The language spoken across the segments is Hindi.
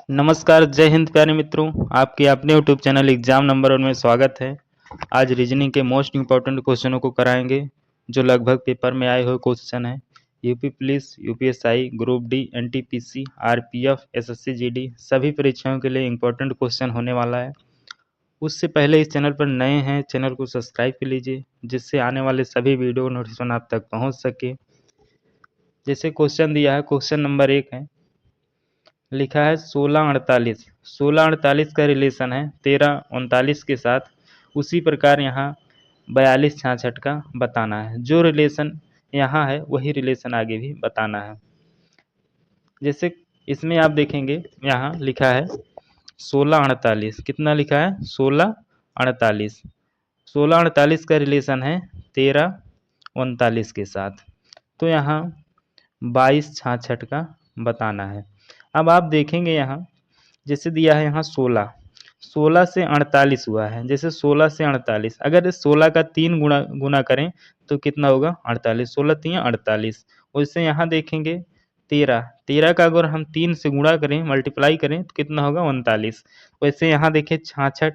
नमस्कार, जय हिंद प्यारे मित्रों। आपके अपने यूट्यूब चैनल एग्जाम नंबर 1 में स्वागत है। आज रीजनिंग के मोस्ट इम्पोर्टेंट क्वेश्चनों को कराएंगे, जो लगभग पेपर में आए हुए क्वेश्चन हैं। UP police, UPSI, group D, NTPC, RPF, SSC GD सभी परीक्षाओं के लिए इम्पोर्टेंट क्वेश्चन होने वाला है। उससे पहले इस चैनल पर नए हैं, चैनल को सब्सक्राइब कर लीजिए, जिससे आने वाले सभी वीडियो नोटिफिकेशन आप तक पहुँच सके। जैसे क्वेश्चन दिया है, क्वेश्चन नंबर 1 है, लिखा है 1648। 1648 का रिलेशन है 1339 के साथ। उसी प्रकार यहाँ 4266 का बताना है। जो रिलेशन यहाँ है वही रिलेशन आगे भी बताना है। जैसे इसमें आप देखेंगे, यहाँ लिखा है 1648। कितना लिखा है? 1648। 1648 का रिलेशन है 1339 के साथ। तो यहाँ 2266 का बताना है। अब आप देखेंगे यहाँ, जैसे दिया है यहाँ 16, 16 से 48 हुआ है। जैसे 16 से 48, अगर इस 16 का 3 गुणा गुना करें तो कितना होगा? 48। 16 तियां 48। वैसे यहाँ देखेंगे 13, 13 का अगर हम 3 से गुणा करें, मल्टीप्लाई करें तो कितना होगा? 39। वैसे यहाँ देखिए 66।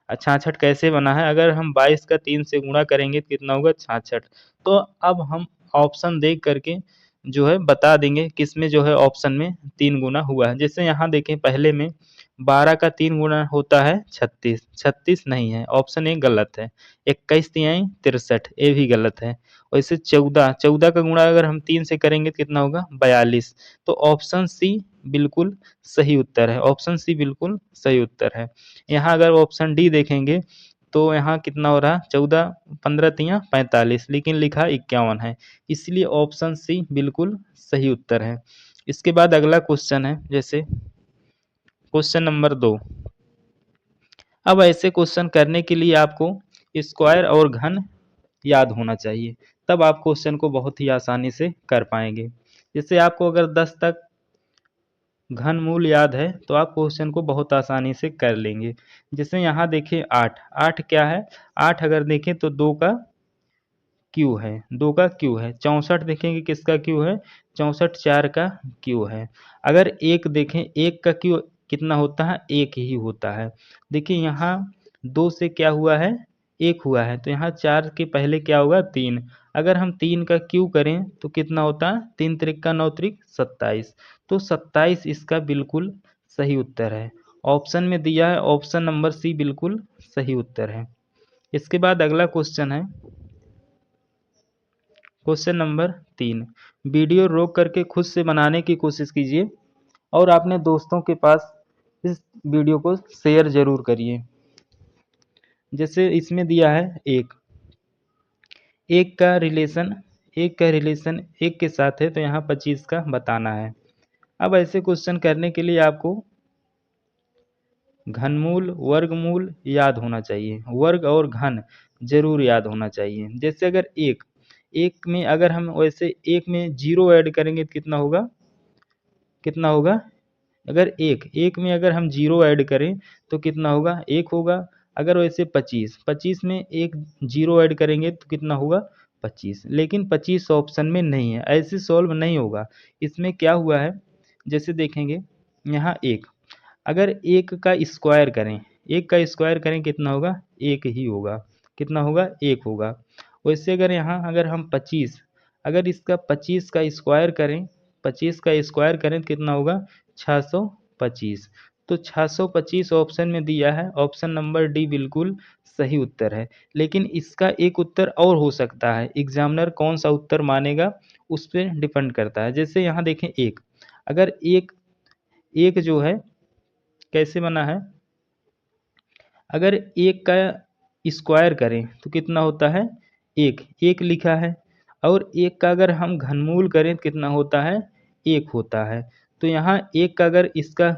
66 कैसे बना है? अगर हम 22 का 3 से गुणा करेंगे तो कितना होगा? 66। तो अब हम ऑप्शन देख करके जो है बता देंगे किसमें जो है ऑप्शन में 3 गुना हुआ है। जैसे यहाँ देखें, पहले में 12 का 3 गुना होता है 36। 36 नहीं है, ऑप्शन ए गलत है। 21 तिहाई 63, ये भी गलत है। वैसे 14, 14 का गुणा अगर हम 3 से करेंगे तो कितना होगा? 42। तो ऑप्शन सी बिल्कुल सही उत्तर है। ऑप्शन सी बिल्कुल सही उत्तर है। यहाँ अगर ऑप्शन डी देखेंगे तो यहाँ कितना हो रहा है? 14, 15 तियां 45, लेकिन लिखा 51 है। इसलिए ऑप्शन सी बिल्कुल सही उत्तर है। इसके बाद अगला क्वेश्चन है, जैसे क्वेश्चन नंबर 2। अब ऐसे क्वेश्चन करने के लिए आपको स्क्वायर और घन याद होना चाहिए, तब आप क्वेश्चन को बहुत ही आसानी से कर पाएंगे। जैसे आपको अगर 10 तक घनमूल याद है तो आप क्वेश्चन को बहुत आसानी से कर लेंगे। जैसे यहाँ देखें 8, 8 क्या है? 8 अगर देखें तो 2 का क्यू है, 2 का क्यू है। 64 देखेंगे किसका क्यू है? 64 4 का क्यू है। अगर 1 देखें, 1 का क्यू कितना होता है? 1 ही होता है। देखिए यहाँ 2 से क्या हुआ है? 1 हुआ है, तो यहाँ 4 के पहले क्या होगा? 3। अगर हम 3 का क्यू करें तो कितना होता है? 3 त्रिक का 9 त्रिक 27। तो 27 इसका बिल्कुल सही उत्तर है। ऑप्शन में दिया है, ऑप्शन नंबर सी बिल्कुल सही उत्तर है। इसके बाद अगला क्वेश्चन है, क्वेश्चन नंबर 3। वीडियो रोक करके खुद से बनाने की कोशिश कीजिए और अपने दोस्तों के पास इस वीडियो को शेयर जरूर करिए। जैसे इसमें दिया है एक, एक का रिलेशन, एक का रिलेशन एक के साथ है, तो यहाँ 25 का बताना है। अब ऐसे क्वेश्चन करने के लिए आपको घनमूल, वर्गमूल याद होना चाहिए। वर्ग और घन जरूर याद होना चाहिए। जैसे अगर एक, एक में अगर हम वैसे एक में जीरो ऐड करेंगे तो कितना होगा? कितना होगा? अगर एक, एक में अगर हम जीरो ऐड करें तो कितना होगा? 1 होगा। अगर वैसे 25, 25 में एक जीरो ऐड करेंगे तो कितना होगा? 25। लेकिन 25 ऑप्शन में नहीं है, ऐसे सॉल्व नहीं होगा। इसमें क्या हुआ है, जैसे देखेंगे यहाँ एक, अगर एक का स्क्वायर करें, एक का स्क्वायर करें कितना होगा? एक ही होगा। कितना होगा? एक होगा। वैसे अगर यहाँ अगर हम 25, अगर इसका 25 का स्क्वायर करें, 25 का स्क्वायर करें तो कितना होगा? 625। तो 625 ऑप्शन में दिया है, ऑप्शन नंबर डी बिल्कुल सही उत्तर है। लेकिन इसका एक उत्तर और हो सकता है, एग्जामिनर कौन सा उत्तर मानेगा उस पर डिपेंड करता है। जैसे यहाँ देखें एक, अगर एक, एक जो है कैसे बना है? अगर एक का स्क्वायर करें तो कितना होता है? एक, एक लिखा है। और एक का अगर हम घनमूल करें तो कितना होता है? एक होता है। तो यहाँ एक का अगर इसका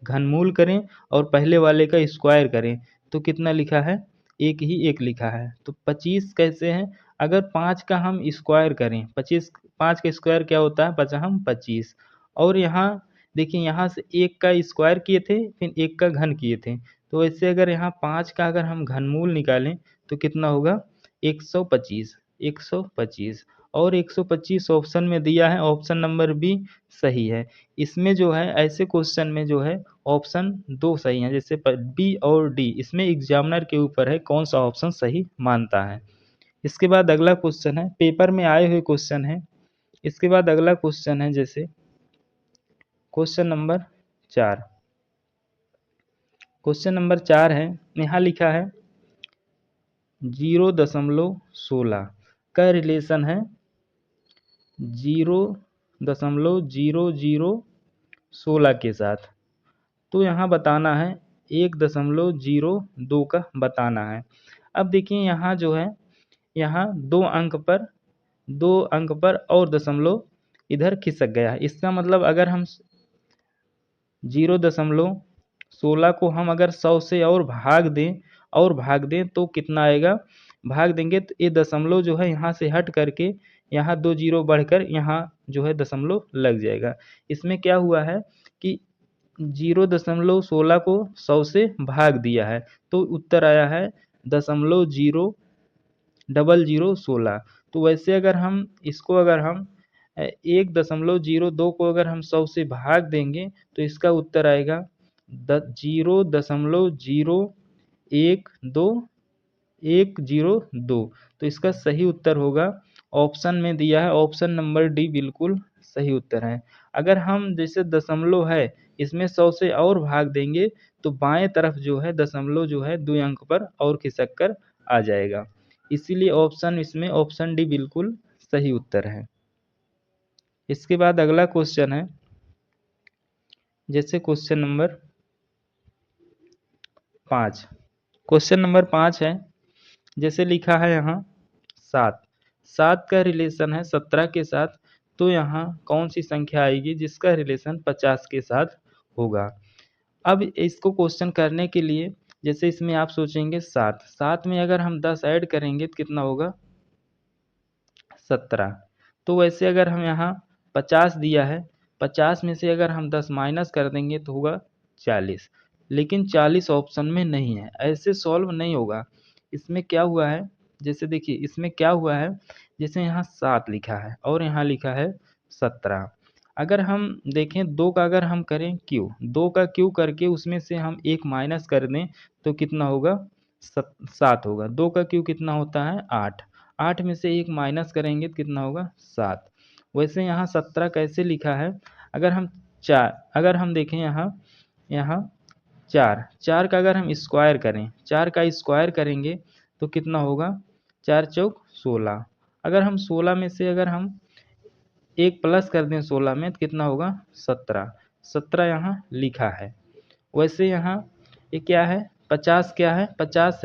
घनमूल करें और पहले वाले का स्क्वायर करें तो कितना लिखा है? एक ही एक लिखा है। तो 25 कैसे है? अगर 5 का हम स्क्वायर करें, 25, 5 का स्क्वायर क्या होता है? 5 हम 25। और यहाँ देखिए, यहाँ से एक का स्क्वायर किए थे, फिर एक का घन किए थे। तो वैसे अगर यहाँ 5 का अगर हम घनमूल निकालें तो कितना होगा? 125। 125। और 125 ऑप्शन में दिया है, ऑप्शन नंबर बी सही है। इसमें जो है ऐसे क्वेश्चन में जो है ऑप्शन 2 सही है, जैसे बी और डी, इसमें एग्जामिनर के ऊपर है कौन सा ऑप्शन सही मानता है। इसके बाद अगला क्वेश्चन है, पेपर में आए हुए क्वेश्चन है। इसके बाद अगला क्वेश्चन है, जैसे क्वेश्चन नंबर 4। क्वेश्चन नंबर 4 है, यहाँ लिखा है 0.16 का रिलेशन है 0.0016 के साथ। तो यहाँ बताना है 1.02 का बताना है। अब देखिए यहाँ जो है, यहाँ दो अंक पर और दशमलव इधर खिसक गया है। इसका मतलब अगर हम 0.16 को हम अगर 100 से और भाग दें तो कितना आएगा, भाग देंगे तो ये दशमलव जो है यहाँ से हट करके यहाँ 2 जीरो बढ़कर यहाँ जो है दशमलव लग जाएगा। इसमें क्या हुआ है कि 0.16 को 100 से भाग दिया है, तो उत्तर आया है 0.0016। तो वैसे अगर हम इसको 1.02 को अगर हम 100 से भाग देंगे तो इसका उत्तर आएगा 0.012102। तो इसका सही उत्तर होगा, ऑप्शन में दिया है ऑप्शन नंबर डी बिल्कुल सही उत्तर है। अगर हम जैसे दशमलव है इसमें 100 से और भाग देंगे तो बाएं तरफ जो है दशमलव जो है 2 अंक पर और खिसक कर आ जाएगा। इसीलिए इसमें ऑप्शन डी बिल्कुल सही उत्तर है। इसके बाद अगला क्वेश्चन है, जैसे क्वेश्चन नंबर 5। क्वेश्चन नंबर 5 है, जैसे लिखा है यहाँ 7 का रिलेशन है 17 के साथ। तो यहाँ कौन सी संख्या आएगी जिसका रिलेशन 50 के साथ होगा। अब इसको क्वेश्चन करने के लिए जैसे इसमें आप सोचेंगे 7 में अगर हम 10 ऐड करेंगे तो कितना होगा 17। तो वैसे अगर हम यहाँ 50 दिया है, 50 में से अगर हम 10 माइनस कर देंगे तो होगा 40। लेकिन 40 ऑप्शन में नहीं है, ऐसे सॉल्व नहीं होगा। इसमें क्या हुआ है, जैसे देखिए इसमें क्या हुआ है, जैसे यहाँ 7 लिखा है और यहाँ लिखा है 17। अगर हम देखें 2 का अगर हम करें क्यू, 2 का क्यू करके उसमें से हम 1 माइनस कर दें तो कितना होगा 7 होगा। 2 का क्यू कितना होता है 8, 8 में से 1 माइनस करेंगे तो कितना होगा 7। वैसे यहाँ 17 कैसे लिखा है, अगर हम देखें यहाँ 4 का अगर हम स्क्वायर करें, 4 का स्क्वायर करेंगे तो कितना होगा 4 चौक 16। अगर हम 16 में से अगर हम 1 प्लस कर दें 16 में तो कितना होगा 17 यहाँ लिखा है। वैसे यहाँ ये क्या है 50 क्या है 50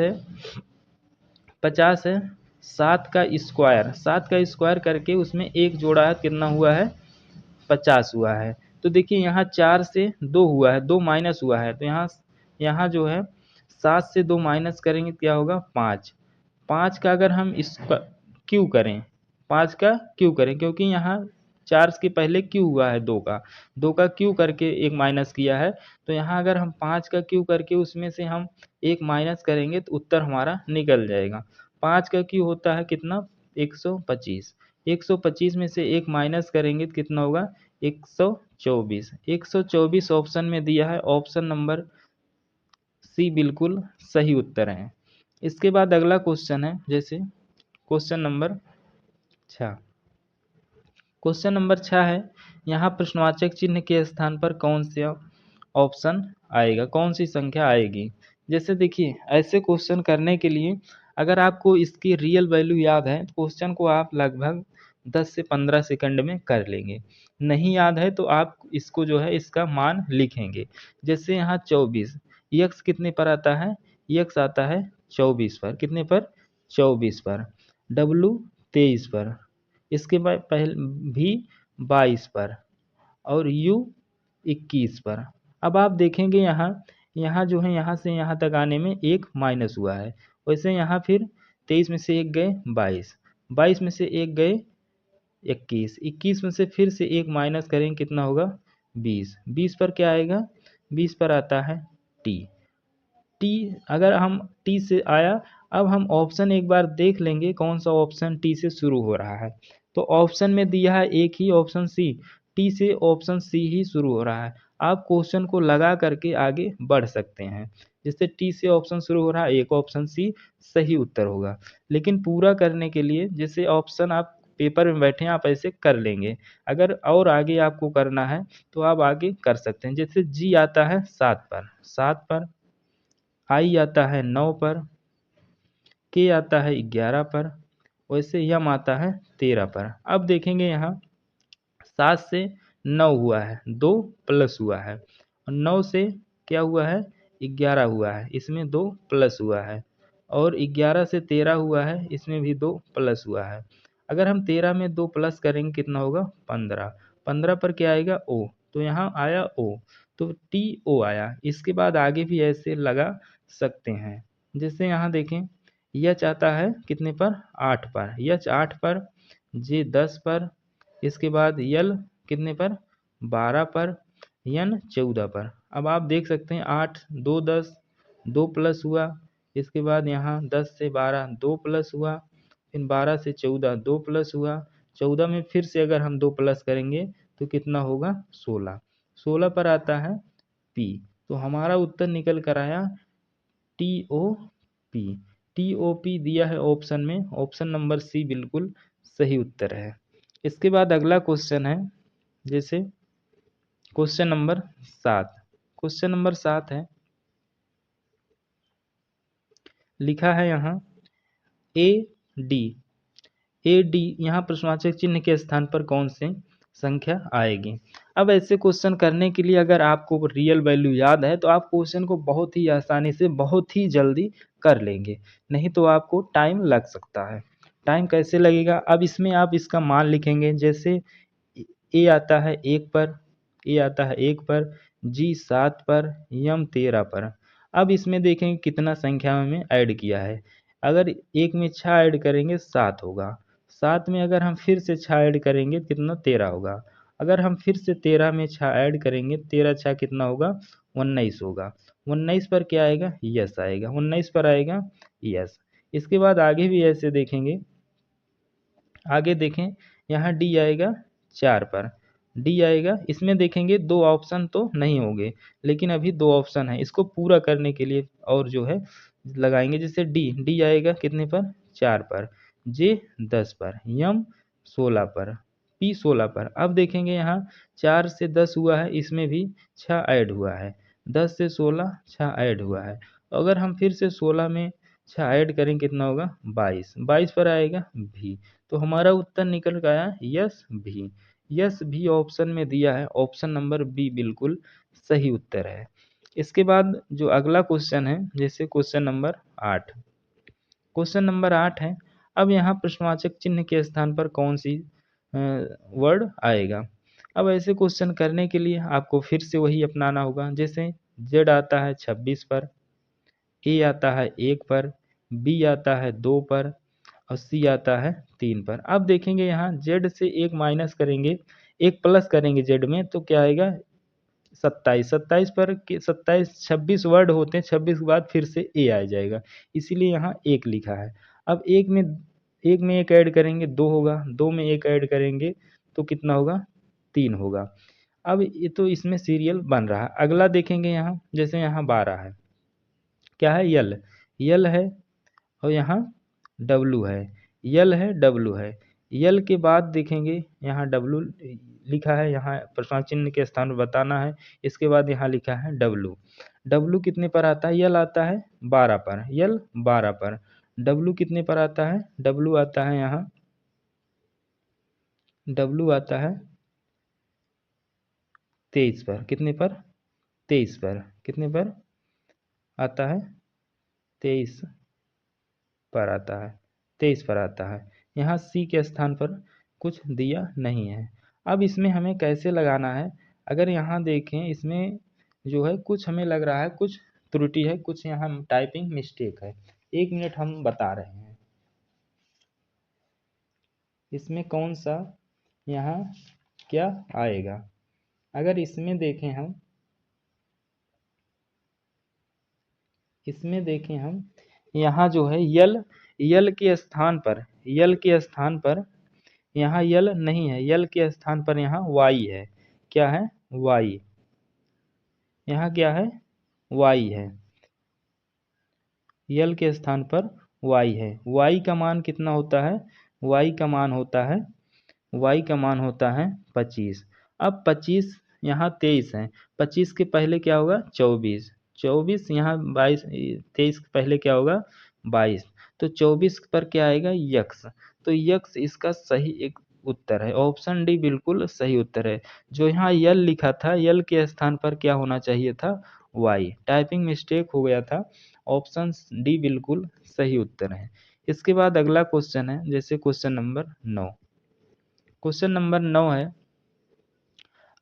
है 7 का स्क्वायर करके उसमें 1 जोड़ा है कितना हुआ है 50 हुआ है। तो देखिए यहाँ 4 से 2 हुआ है, 2 माइनस हुआ है, तो यहाँ जो है 7 से 2 माइनस करेंगे क्या होगा 5। 5 का अगर हम इसका क्यू करें, 5 का क्यू करें क्योंकि यहाँ 4 के पहले क्यू हुआ है 2 का क्यू करके 1 माइनस किया है। तो यहाँ अगर हम 5 का क्यू करके उसमें से हम 1 माइनस करेंगे तो उत्तर हमारा निकल जाएगा। 5 का क्यू होता है कितना 125, 125 में से 1 माइनस करेंगे तो कितना होगा 124। 124 ऑप्शन में दिया है, ऑप्शन नंबर सी बिल्कुल सही उत्तर है। इसके बाद अगला क्वेश्चन है, जैसे क्वेश्चन नंबर 6। क्वेश्चन नंबर 6 है, यहाँ प्रश्नवाचक चिन्ह के स्थान पर कौन सा ऑप्शन आएगा, कौन सी संख्या आएगी। जैसे देखिए ऐसे क्वेश्चन करने के लिए अगर आपको इसकी रियल वैल्यू याद है तो क्वेश्चन को आप लगभग 10 से 15 सेकंड में कर लेंगे। नहीं याद है तो आप इसको जो है इसका मान लिखेंगे। जैसे यहाँ 24, यक्स कितने पर आता है, यक्स आता है 24 पर, कितने पर 24 पर, डब्लू 23 पर, इसके बाद पहले भी 22 पर और यू 21 पर। अब आप देखेंगे यहाँ जो है यहाँ से यहाँ तक आने में 1 माइनस हुआ है। वैसे यहाँ फिर 23 में से 1 गए 22, 22 में से 1 गए 21, 21 में से फिर से 1 माइनस करेंगे कितना होगा 20, 20 पर क्या आएगा 20 पर आता है टी। अगर हम टी से आया, अब हम ऑप्शन एक बार देख लेंगे कौन सा ऑप्शन टी से शुरू हो रहा है। तो ऑप्शन में दिया है एक ही ऑप्शन सी, टी से ऑप्शन सी ही शुरू हो रहा है। आप क्वेश्चन को लगा करके आगे बढ़ सकते हैं। जैसे टी से ऑप्शन शुरू हो रहा है, एक ऑप्शन सी सही उत्तर होगा। लेकिन पूरा करने के लिए जैसे ऑप्शन आप पेपर में बैठे हैं आप ऐसे कर लेंगे। अगर और आगे आपको करना है तो आप आगे कर सकते हैं। जैसे जी आता है 7 पर, आई आता है 9 पर, के आता है 11 पर, वैसे यम आता है 13 पर। अब देखेंगे यहाँ 7 से 9 हुआ है, 2 प्लस हुआ है, और 9 से क्या हुआ है, 11 हुआ है, इसमें 2 प्लस हुआ है, और 11 से 13 हुआ है, इसमें भी 2 प्लस हुआ है। अगर हम 13 में 2 प्लस करेंगे कितना होगा, 15। 15 पर क्या आएगा, ओ, तो यहाँ आया ओ, तो टी ओ आया। इसके बाद आगे भी ऐसे लगा सकते हैं। जैसे यहाँ देखें, यच आता है कितने पर, 8 पर, यच 8 पर, जे 10 पर, इसके बाद यल कितने पर, 12 पर, यन 14 पर। अब आप देख सकते हैं 8 2 10, 2 प्लस हुआ, इसके बाद यहाँ 10 से 12 2 प्लस हुआ, फिर 12 से 14 2 प्लस हुआ, 14 में फिर से अगर हम 2 प्लस करेंगे तो कितना होगा, 16। 16 पर आता है पी। तो हमारा उत्तर निकल कर आया T O P. T O P दिया है ऑप्शन में, ऑप्शन नंबर सी बिल्कुल सही उत्तर है। इसके बाद अगला क्वेश्चन है, जैसे क्वेश्चन नंबर 7। क्वेश्चन नंबर 7 है, लिखा है यहाँ ए डी। ए डी, यहाँ प्रश्नवाचक चिन्ह के स्थान पर कौन सी संख्या आएगी। अब ऐसे क्वेश्चन करने के लिए अगर आपको रियल वैल्यू याद है तो आप क्वेश्चन को बहुत ही आसानी से बहुत ही जल्दी कर लेंगे, नहीं तो आपको टाइम लग सकता है। टाइम कैसे लगेगा, अब इसमें आप इसका मान लिखेंगे। जैसे ए आता है 1 पर, ए आता है 1 पर, जी 7 पर, यम 13 पर। अब इसमें देखेंगे कितना संख्या में ऐड किया है। अगर एक में 6 ऐड करेंगे 7 होगा, 7 में अगर हम फिर से 6 ऐड करेंगे कितना, 13 होगा। अगर हम फिर से 13 में 6 ऐड करेंगे, 13 6 कितना होगा, 19 होगा। 19 पर क्या आएगा, यस आएगा, 19 पर आएगा यस। इसके बाद आगे भी ऐसे देखेंगे, आगे देखें यहाँ डी आएगा 4 पर, डी आएगा। इसमें देखेंगे 2 ऑप्शन तो नहीं होंगे, लेकिन अभी 2 ऑप्शन है, इसको पूरा करने के लिए और जो है लगाएंगे। जैसे डी, डी आएगा कितने पर, 4 पर, जे 10 पर, यम 16 पर, पी 16 पर। अब देखेंगे यहाँ 4 से 10 हुआ है, इसमें भी 6 ऐड हुआ है, 10 से 16 6 ऐड हुआ है। अगर हम फिर से 16 में 6 ऐड करें कितना होगा, 22, 22 पर आएगा भी। तो हमारा उत्तर निकल गया यस भी। यस भी ऑप्शन में दिया है, ऑप्शन नंबर बी बिल्कुल सही उत्तर है। इसके बाद जो अगला क्वेश्चन है, जैसे क्वेश्चन नंबर 8। क्वेश्चन नंबर 8 है, अब यहाँ प्रश्नवाचक चिन्ह के स्थान पर कौन सी वर्ड आएगा। अब ऐसे क्वेश्चन करने के लिए आपको फिर से वही अपनाना होगा। जैसे जेड आता है 26 पर, ए आता है 1 पर, बी आता है 2 पर, और सी आता है 3 पर। अब देखेंगे यहाँ जेड से 1 माइनस करेंगे, 1 प्लस करेंगे जेड में, तो क्या आएगा, 27। 27 पर 27 26 वर्ड होते हैं, 26 के बाद फिर से ए आ जाएगा, इसीलिए यहाँ 1 लिखा है। अब 1 में 1 ऐड करेंगे 2 होगा, 2 में 1 ऐड करेंगे तो कितना होगा, 3 होगा। अब ये तो इसमें सीरियल बन रहा है। अगला देखेंगे यहाँ, जैसे यहाँ 12 है, क्या है, यल, यल है, और यहाँ डब्लू है, यल है डब्लू है। यल के बाद देखेंगे यहाँ डब्लू लिखा है, यहाँ प्रश्नार्थ चिन्ह के स्थान पर बताना है। इसके बाद यहाँ लिखा है डब्लू। डब्लू कितने पर आता है, यल आता है 12 पर, यल 12 पर। डब्लू कितने पर आता है, डब्लू आता है यहाँ, डब्लू आता है 23 पर, कितने पर, 23 पर, कितने पर आता है, 23 पर आता है, 23 पर आता है। यहाँ सी के स्थान पर कुछ दिया नहीं है। अब इसमें हमें कैसे लगाना है, अगर यहाँ देखें इसमें जो है कुछ हमें लग रहा है कुछ त्रुटि है, कुछ यहाँ टाइपिंग मिस्टेक है। 1 मिनट हम बता रहे हैं इसमें कौन सा यहाँ क्या आएगा। अगर इसमें देखें हम, इसमें देखें हम, यहाँ जो है यल, यल के स्थान पर, यल के स्थान पर यहाँ यल नहीं है, यल के स्थान पर यहाँ वाई है। क्या है? वाई। यहाँ क्या है? वाई है। यल के स्थान पर वाई है। वाई का मान कितना होता है? वाई का मान होता है, वाई का मान होता है 25। अब 25 यहाँ 23 है, 25 के पहले क्या होगा? 24। 24 यहाँ 22, 23 के पहले क्या होगा? 22। तो 24 पर क्या आएगा? यक्स। तो यक्स इसका सही एक उत्तर है। ऑप्शन डी बिल्कुल सही उत्तर है। जो यहाँ यल लिखा था, यल के स्थान पर क्या होना चाहिए था? वाई। टाइपिंग मिस्टेक हो गया था। ऑप्शन डी बिल्कुल सही उत्तर है। इसके बाद अगला क्वेश्चन है, जैसे क्वेश्चन नंबर 9। क्वेश्चन नंबर 9 है।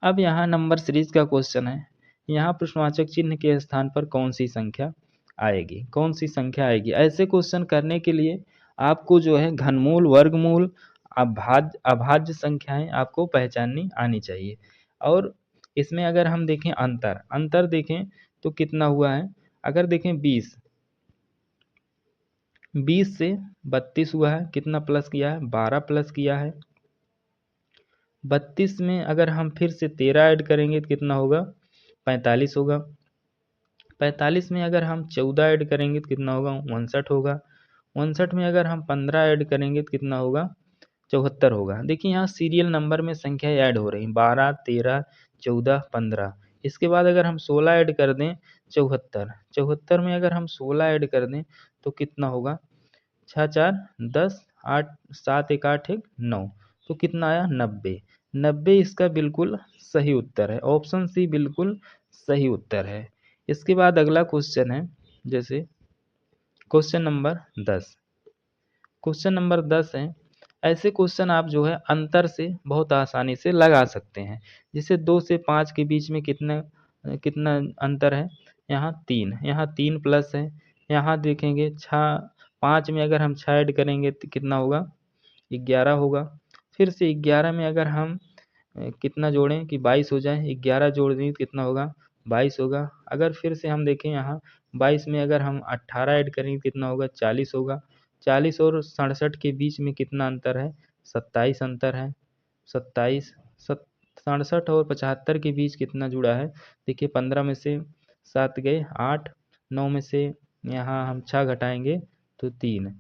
अब यहाँ नंबर सीरीज का क्वेश्चन है। यहाँ प्रश्नवाचक चिन्ह के स्थान पर कौन सी संख्या आएगी? कौन सी संख्या आएगी? ऐसे क्वेश्चन करने के लिए आपको जो है घनमूल, वर्गमूल, अभाज्य अभाज्य संख्याएं आपको पहचाननी आनी चाहिए। और इसमें अगर हम देखें अंतर, अंतर देखें तो कितना हुआ है? अगर देखें 20 से 32 हुआ है, कितना प्लस किया है? 12 प्लस किया है। 32 में अगर हम फिर से 13 ऐड करेंगे तो कितना होगा? 45 होगा। 45 में अगर हम 14 ऐड करेंगे तो कितना होगा? 59 होगा। 59 में अगर हम 15 ऐड करेंगे तो कितना होगा? 74 होगा। देखिए यहाँ सीरियल नंबर में संख्या ऐड हो रही, 12, 13, 14, 15। इसके बाद अगर हम 16 ऐड कर दें, 74। 74 में अगर हम 16 ऐड कर दें तो कितना होगा? 6 4 10, 8 7 1 8 1 9, तो कितना आया? 90। 90 इसका बिल्कुल सही उत्तर है। ऑप्शन सी बिल्कुल सही उत्तर है। इसके बाद अगला क्वेश्चन है, जैसे क्वेश्चन नंबर 10। क्वेश्चन नंबर 10 है। ऐसे क्वेश्चन आप जो है अंतर से बहुत आसानी से लगा सकते हैं। जैसे 2 से 5 के बीच में कितना कितना अंतर है? यहाँ 3, यहाँ 3 प्लस है। यहाँ देखेंगे 6, 5 में अगर हम 6 ऐड करेंगे तो कितना होगा? 11 होगा। फिर से 11 में अगर हम कितना जोड़ें कि 22 हो जाए? 11 जोड़ दें तो कितना होगा? 22 होगा। अगर फिर से हम देखें यहाँ 22 में अगर हम 18 ऐड करेंगे कितना होगा? 40 होगा। 40 और 67 के बीच में कितना अंतर है? 27 अंतर है। 27, 67 और 75 के बीच कितना जुड़ा है? देखिए 15 में से 7 गए 8, 9 में से यहाँ हम 6 घटाएंगे तो 3।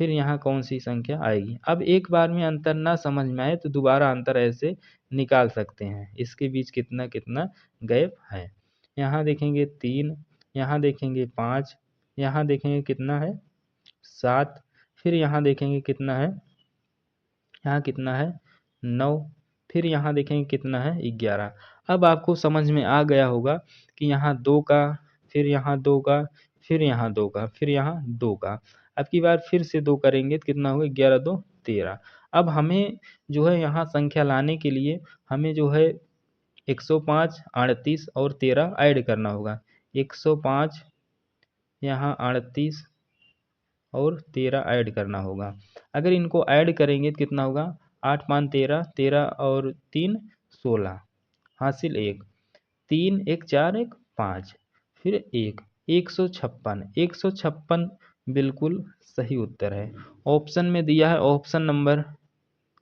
फिर यहाँ कौन सी संख्या आएगी? अब एक बार में अंतर ना समझ में आए तो दोबारा अंतर ऐसे निकाल सकते हैं। इसके बीच कितना कितना गैप है? यहाँ देखेंगे 3, यहाँ देखेंगे 5, यहाँ देखेंगे कितना है? 7, फिर यहाँ देखेंगे कितना है? यहाँ कितना है? 9, फिर यहाँ देखेंगे कितना है? 11। अब आपको समझ में आ गया होगा कि यहाँ 2 का, फिर यहाँ 2 का, फिर यहाँ 2 का, फिर यहाँ 2 का। अब की बार फिर से 2 करेंगे तो कितना होगा? 11 2 13। अब हमें जो है यहाँ संख्या लाने के लिए हमें जो है 105, 38 और 13 ऐड करना होगा। 105, यहाँ 38 और 13 ऐड करना होगा। अगर इनको ऐड करेंगे तो कितना होगा? 8 5 13, 13 और 3 16, हासिल 1, 3 1 4 1 5, फिर 1, 156। 156 बिल्कुल सही उत्तर है। ऑप्शन में दिया है, ऑप्शन नंबर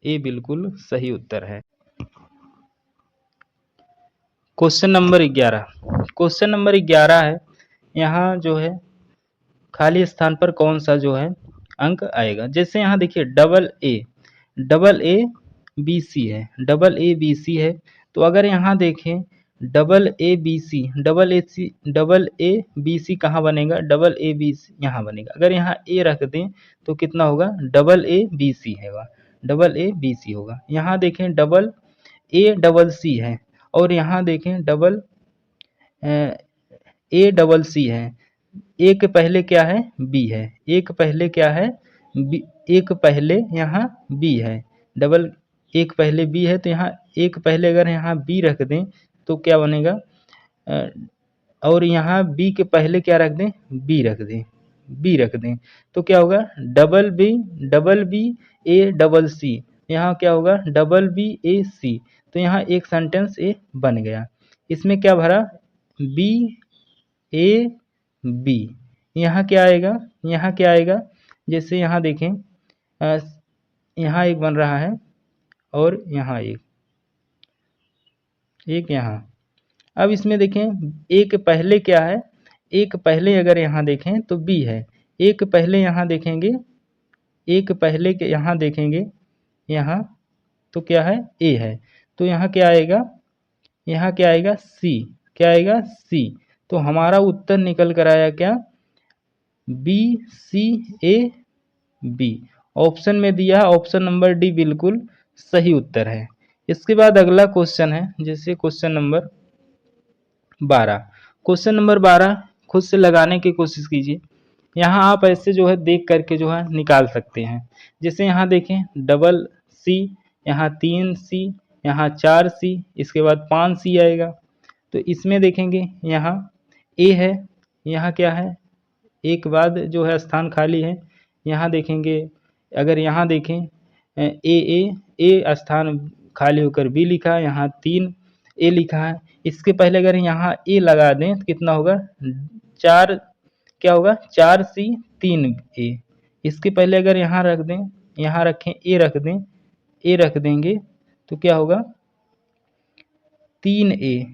ए बिल्कुल सही उत्तर है। Question number 11। क्वेश्चन नंबर 11 है। यहाँ जो है खाली स्थान पर कौन सा जो है अंक आएगा? जैसे यहाँ देखिए डबल ए बी सी है, डबल ए बी सी है। तो अगर यहाँ देखें double A B C, double A B C कहाँ बनेगा? डबल ए बी सी यहाँ बनेगा। अगर यहाँ ए रख दें तो कितना होगा? डबल ए बी सी होगा, डबल ए बी सी होगा। यहाँ देखें डबल ए डबल सी है, और यहाँ देखें डबल ए डबल सी है। ए के पहले क्या है? बी है। ए के पहले क्या है? बी। एक पहले यहाँ बी है। डबल एक पहले बी है, तो यहाँ एक पहले अगर यहाँ बी रख दें तो क्या बनेगा? अ, और यहाँ बी के पहले क्या रख दें? बी रख दें, बी रख दें तो क्या होगा? Double B A double C. यहाँ क्या होगा? Double B A C. तो यहाँ एक सेंटेंस ए बन गया। इसमें क्या भरा? B A B. यहाँ क्या आएगा? यहाँ क्या आएगा? जैसे यहाँ देखें यहाँ एक बन रहा है और यहाँ एक यहाँ। अब इसमें देखें एक पहले क्या है, एक पहले अगर यहाँ देखें तो बी है, एक पहले यहाँ देखेंगे, एक पहले के यहाँ देखेंगे यहाँ तो क्या है ए है, तो यहाँ क्या आएगा, यहाँ क्या आएगा सी, क्या आएगा सी। तो हमारा उत्तर निकल कर आया क्या, B C A B. Option में दिया है ऑप्शन नंबर डी बिल्कुल सही उत्तर है। इसके बाद अगला क्वेश्चन है, जैसे क्वेश्चन नंबर 12। क्वेश्चन नंबर 12 खुद से लगाने की कोशिश कीजिए। यहाँ आप ऐसे जो है देख करके जो है निकाल सकते हैं। जैसे यहाँ देखें डबल सी, यहाँ 3C, यहाँ 4C, इसके बाद 5C आएगा। तो इसमें देखेंगे यहाँ ए है, यहाँ क्या है एक बाद जो है स्थान खाली है। यहाँ देखेंगे अगर यहाँ देखें ए स्थान खाली होकर बी लिखा है, यहाँ 3A लिखा है। इसके पहले अगर यहाँ ए लगा दें तो कितना होगा 4, क्या होगा 4C 3A। इसके पहले अगर यहाँ रख दें, यहाँ रखें ए रख दें, ए रख देंगे तो क्या होगा 3A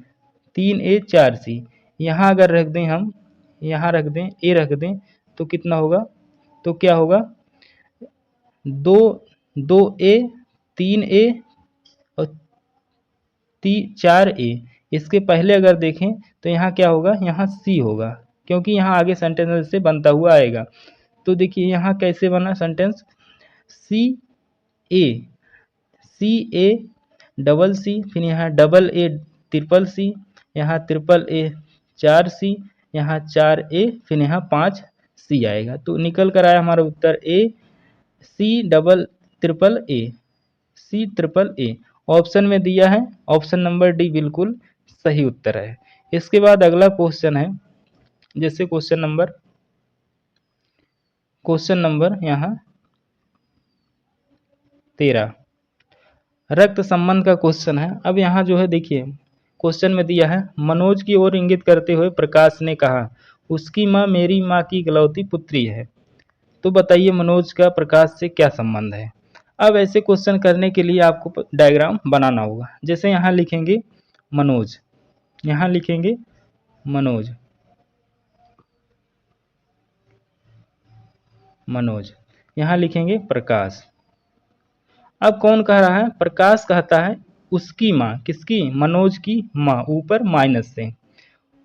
4C। यहाँ अगर रख दें हम, यहाँ रख दें ए रख दें तो कितना होगा, तो क्या होगा 2A 3A और 4A। इसके पहले अगर देखें तो यहाँ क्या होगा, यहाँ C होगा, क्योंकि यहाँ आगे सेंटेंस से बनता हुआ आएगा। तो देखिए यहाँ कैसे बना sentence, C A double C, फिर यहाँ डबल ए ट्रिपल सी, यहाँ ट्रिपल ए 4C, यहाँ 4A, फिर यहाँ 5C आएगा। तो निकल कर आया हमारा उत्तर सी ट्रिपल ए। ऑप्शन में दिया है ऑप्शन नंबर डी बिल्कुल सही उत्तर है। इसके बाद अगला क्वेश्चन है, जैसे क्वेश्चन नंबर यहाँ 13 रक्त संबंध का क्वेश्चन है। अब यहाँ जो है देखिए क्वेश्चन में दिया है मनोज की ओर इंगित करते हुए प्रकाश ने कहा उसकी माँ मेरी माँ की इकलौती पुत्री है। तो बताइए मनोज का प्रकाश से क्या संबंध है। अब ऐसे क्वेश्चन करने के लिए आपको डायग्राम बनाना होगा। जैसे यहाँ लिखेंगे मनोज, यहाँ लिखेंगे मनोज, यहाँ लिखेंगे प्रकाश। अब कौन कह रहा है, प्रकाश कहता है उसकी माँ, किसकी, मनोज की माँ, ऊपर माइनस से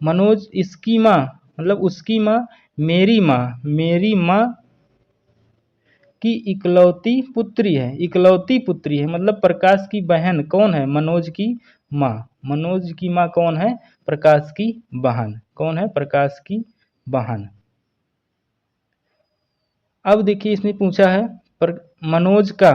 मनोज इसकी माँ मतलब उसकी माँ मेरी माँ की इकलौती पुत्री है, इकलौती पुत्री है मतलब प्रकाश की बहन कौन है, मनोज की माँ। मनोज की माँ कौन है, प्रकाश की बहन। कौन है, प्रकाश की बहन। अब देखिए इसने पूछा है मनोज का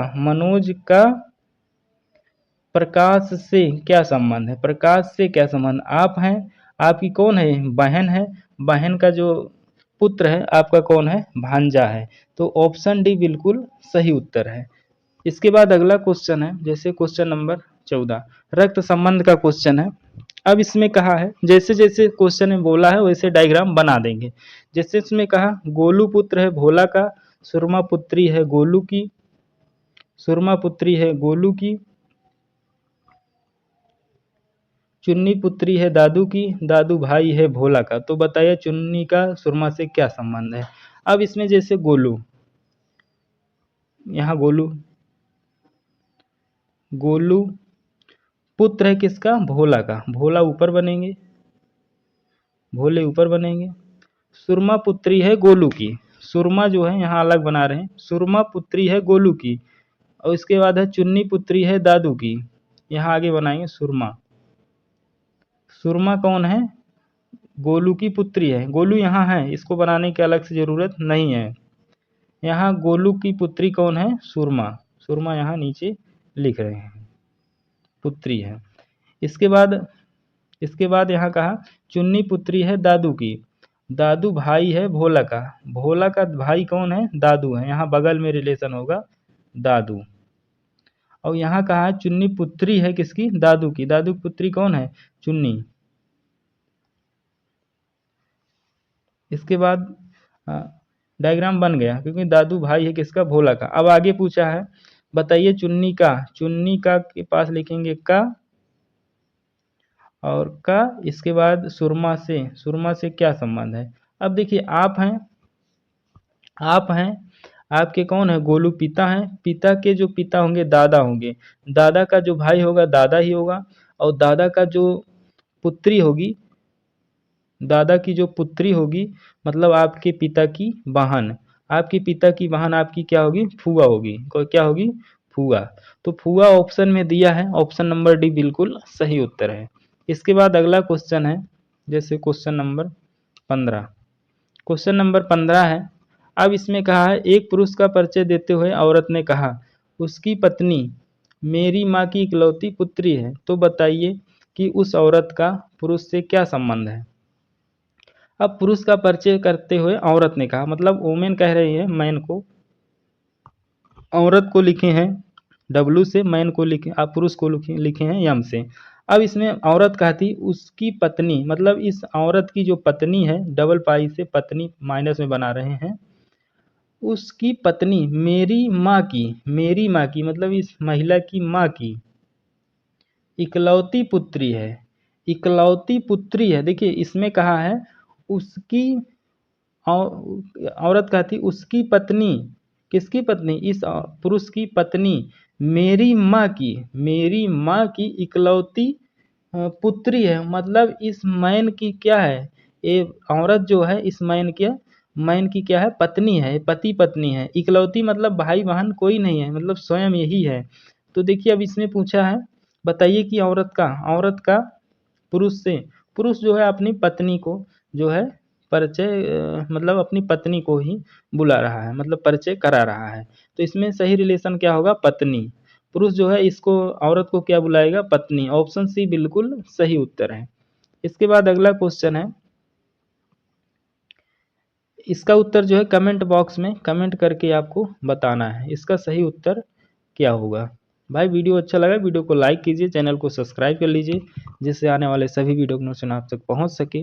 प्रकाश से क्या संबंध है, प्रकाश से क्या संबंध, आप हैं, आपकी कौन है, बहन है, बहन का जो पुत्र है आपका कौन है, भांजा है। तो ऑप्शन डी बिल्कुल सही उत्तर है। इसके बाद अगला क्वेश्चन है, जैसे क्वेश्चन नंबर 14 रक्त संबंध का क्वेश्चन है। अब इसमें कहा है जैसे जैसे क्वेश्चन में बोला है वैसे डायग्राम बना देंगे। जैसे इसमें कहा गोलू पुत्र है भोला का, सुरमा पुत्री है गोलू की, सुरमा पुत्री है गोलू की, चुन्नी पुत्री है दादू की, दादू भाई है भोला का। तो बताइए चुन्नी का सुरमा से क्या संबंध है। अब इसमें जैसे गोलू, यहाँ गोलू पुत्र है किसका, भोला का, भोला ऊपर बनेंगे, भोले ऊपर बनेंगे। सुरमा पुत्री है गोलू की, सुरमा जो है यहाँ अलग बना रहे हैं, सुरमा पुत्री है गोलू की। और इसके बाद है चुन्नी पुत्री है दादू की, यहाँ आगे बनाएंगे सुरमा। सुरमा कौन है, गोलू की पुत्री है, गोलू यहाँ है, इसको बनाने की अलग से जरूरत नहीं है। यहाँ गोलू की पुत्री कौन है, सुरमा, सुरमा यहाँ नीचे लिख रहे हैं, पुत्री है। इसके बाद यहाँ कहा चुन्नी पुत्री है दादू की, दादू भाई है भोला का, भोला का भाई कौन है, दादू है, यहाँ बगल में रिलेशन होगा दादू। और यहाँ कहा चुन्नी पुत्री है किसकी, दादू की, दादू की पुत्री कौन है, चुन्नी। इसके बाद डायग्राम बन गया क्योंकि दादू भाई है किसका, भोला का। अब आगे पूछा है बताइए चुन्नी का के पास लिखेंगे का, और का इसके बाद सुरमा से क्या संबंध है। अब देखिए आप हैं, आपके कौन है, गोलू पिता हैं, पिता के जो पिता होंगे दादा होंगे, दादा का जो भाई होगा दादा ही होगा, और दादा का जो पुत्री होगी, दादा की जो पुत्री होगी मतलब आपके पिता की बहन, आपके पिता की बहन आपकी क्या होगी, फूआ होगी। क्या होगी, फूआ। तो फूआ ऑप्शन में दिया है, ऑप्शन नंबर डी बिल्कुल सही उत्तर है। इसके बाद अगला क्वेश्चन है, जैसे क्वेश्चन नंबर 15। क्वेश्चन नंबर 15 है। अब इसमें कहा है, एक पुरुष का परिचय देते हुए औरत ने कहा उसकी पत्नी मेरी माँ की इकलौती पुत्री है, तो बताइए कि उस औरत का पुरुष से क्या संबंध है। अब पुरुष का परिचय करते हुए औरत ने कहा, मतलब वोमेन कह रही है मैन को, औरत को लिखे हैं डब्लू से, मैन को लिखे, आप पुरुष को लिखे हैं एम से। अब इसमें औरत कहती उसकी पत्नी, मतलब इस औरत की जो पत्नी है, डबल पाई से पत्नी माइनस में बना रहे हैं, उसकी पत्नी मेरी माँ की मतलब इस महिला की माँ की इकलौती पुत्री है, इकलौती पुत्री है। देखिए इसमें कहा है उसकी, औरत कहती उसकी पत्नी, किसकी पत्नी, इस पुरुष की पत्नी मेरी माँ की इकलौती पुत्री है, मतलब इस मैन की क्या है, ये औरत जो है इस मैन की क्या है, पत्नी है, पति पत्नी है। इकलौती मतलब भाई बहन कोई नहीं है, मतलब स्वयं यही है। तो देखिए अब इसमें पूछा है, बताइए कि औरत का पुरुष से, पुरुष जो है अपनी पत्नी को जो है परिचय मतलब अपनी पत्नी को ही बुला रहा है, मतलब परिचय करा रहा है। तो इसमें सही रिलेशन क्या होगा, पत्नी। पुरुष जो है इसको, औरत को क्या बुलाएगा, पत्नी। ऑप्शन सी बिल्कुल सही उत्तर है। इसके बाद अगला क्वेश्चन है, इसका उत्तर जो है कमेंट बॉक्स में कमेंट करके आपको बताना है इसका सही उत्तर क्या होगा। भाई वीडियो अच्छा लगा, वीडियो को लाइक कीजिए, चैनल को सब्सक्राइब कर लीजिए, जिससे आने वाले सभी वीडियो के नोटिफिकेशन आप तक पहुंच सके।